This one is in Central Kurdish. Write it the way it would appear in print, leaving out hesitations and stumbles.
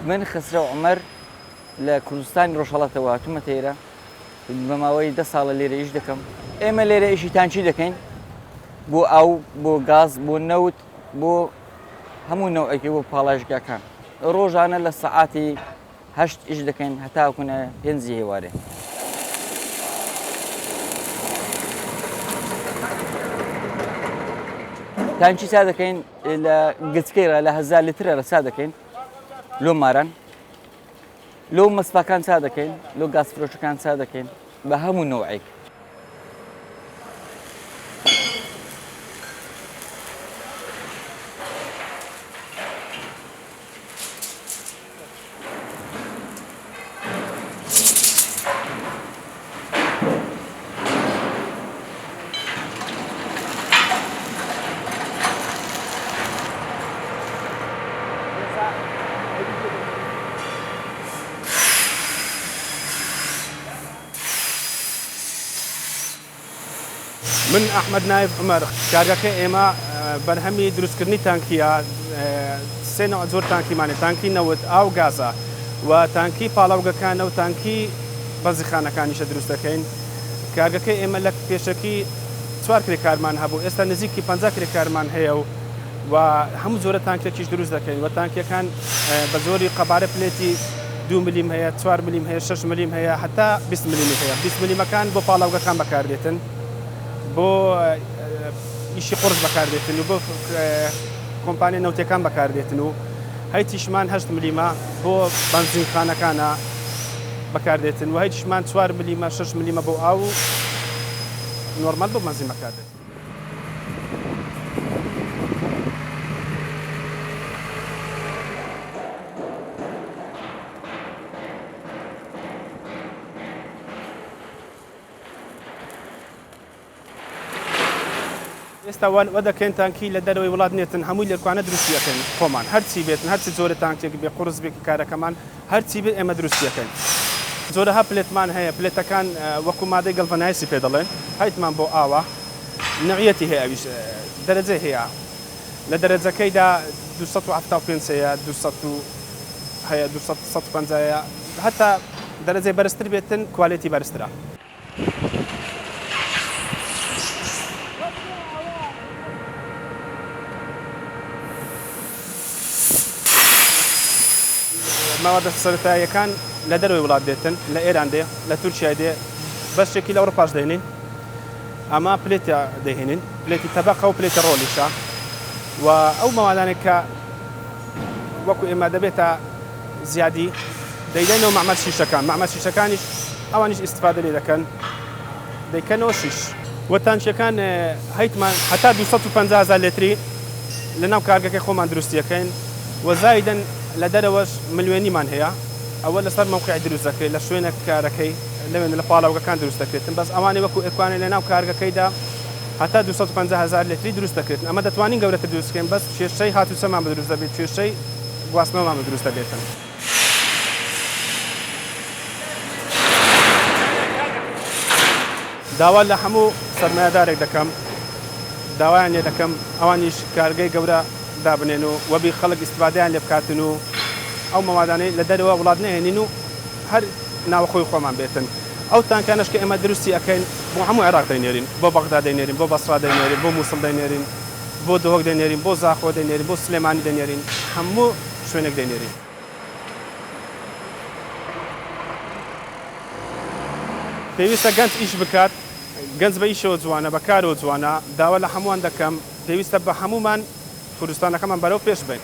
من خسرە عومەر لە کوردستانی ڕۆژهەڵاتەوە هاتوومە تێرە بە ماوەی 10 ساڵە لێرە ئیش دەکەم. ئێمە لێرە ئیشی تانچی دەکەین بۆ ئاو، بۆ گاز، بۆ نەوت، بۆ هەموو نەوعێکی بۆ پاڵایشگاکان. ڕۆژانە لە سەعاتی 8 ئیش دەکەین هەتاکوونە 5 هێوارێ. تانچی سا دەکەین لە گچکەیرە لە 1000 لیترە سا دەکەین لۆ ماران، لۆ مەسفاکان سا دەکەین، لۆ گازفرۆشەکان سا دەکەین بە هەموو نەوعێک. من ئەحمەد نایب عومەر کارگەکە ئێمە بەرهەمی دروستکردنی تانکیە سێ نەوع زۆر تانکیمانێت، تانکی نەوت، ئاو، گازە و تانکی پاڵاوگەکانە و تانکی بەرزخانەکانیشە دروست دەکەین. کارگەکەی ئێمە لە پێشەکی 4 کرێکارمان هەبوو، ئێستا نزیکی 50 کرێکارمان هەیە و هەموو زۆرە تانکێکیش دروست دەکەین و تانکیەکان بە زۆری قەبارە پلێتی 2 ملیم هەیە، 4 ملیم هەیە، 6 ملیم هەیە، هەتا 20 ملیمی هەیە. 20 ملیمەکان بۆ پاڵاوگەکان بەکاردێتن، بۆ ئیشی قورس بەکاردێتن و بۆ کۆمپانیە نەوتەکان بەکاردێتن و هەیتیشمان 8 ملیمە بۆ بەنزینخانەکانە بەکاردێتن و هەیتیشمان 4 ملیمە 6 ملیمە بۆ ئاو نۆرمال بۆ بەنزین بەکاردێت. ئێستا وە دەکەین تانکی لە دەرەوەی وڵات نێتن هەمووی لێکوانە دروستیەکەین خۆمان، هەرچی بێتن، هەرچی زۆرە تانکێک بێ، قورس بێ، کارەکەمان هەرچی بێت ئێمە دروستیەکەین. زۆرەها پلێتمان هەیە، پلێتەکان وەکو مادەی گەڵڤەنایسی پێ دەڵێن، هەیتمان بۆ ئاوە، نەوعیەتی هەیە، ئەویش دەرەجە هەیە، لە دەرەجەکەیدا 275 هەیە، 200 هەیە، 250 هەیە، هەتا دەرەجەی بەرزتر بێتن کوالێتی بەرزترە. ماوەدە سەرەتاییەکان لە دەروی وڵات دێتن، لە ئێران دێ، لە تورکیا دێ، بەشێکی لە ئەوڕۆپاش دەهێنین، ئەمە پلێتە دەهێنین، پلێتی تەبەقە و پلێتە ڕۆلیشە و ئەو ماوادانێک کە وەکو ئێمە دەبێتە زیادی دەیدەنەوە مەعمەل شیشەکان، مەعمەل شیشەکانیش ئەوانیش ئیستیفادە لێ دەکەن، دەیکەنەوە شیش. وە تانکیەکان هەیتمان هەتا 250,000 لیتری لەناو کارگەکەی خۆمان دروستیەکەین و زایدەن لە دەرەوەش ملیۆنیمان هەیە، ئەوە لەسەر موقعی دروست دەکرێت لە شوێنە کارەکەی لەوێن لە پاڵاوگەکان دروست دەکرێتن، بەس ئەوانەی وەکو ئێکوانێ لەناو کارگەکەیدا هەتا 250,000 لیتری دروست دەکرێتن. ئەمە دەتوانین گەورەتر دروستکەین، بەس کێشەی هاتوچەمان دروست دەبێت، کێشەی گواستنەوەمان دروست دەبێتن. داوا لە هەموو سەرمایه‌دارێک دەکەم، داوایان لێ دەکەم ئەوانیش کارگەی گەورە دابنێن و وەبی خەڵک ئیستیفادەیان لێ بکاتن و ئەو مەوادانەی لە دەرەوە وڵات نەهێنین و هەر ناوەخۆی خۆمان بێتن. ئەو تانکانەش کە ئێمە دروستی ئەەکەین بۆ هەموو عێراق دەینێرین، بۆ بەغدا دەینێرین، بۆ بەسڕا دەینێرین، بۆ مووسڵ دەینێرین، بۆ دۆهۆک دەینێرین، بۆ زاخۆ دەینێرین، بۆ سلێمانی دەینێرین، هەموو شوێنێک دەینێرین. پێویستە گەنج ئیش بکات، گەنج بە ئیشەوە جوانە، بەکارەوە جوانە، داوا لە هەمووان دەکەم، پێویستە بە هەمومان کوردستانەکەمان بەرەو پێش بین.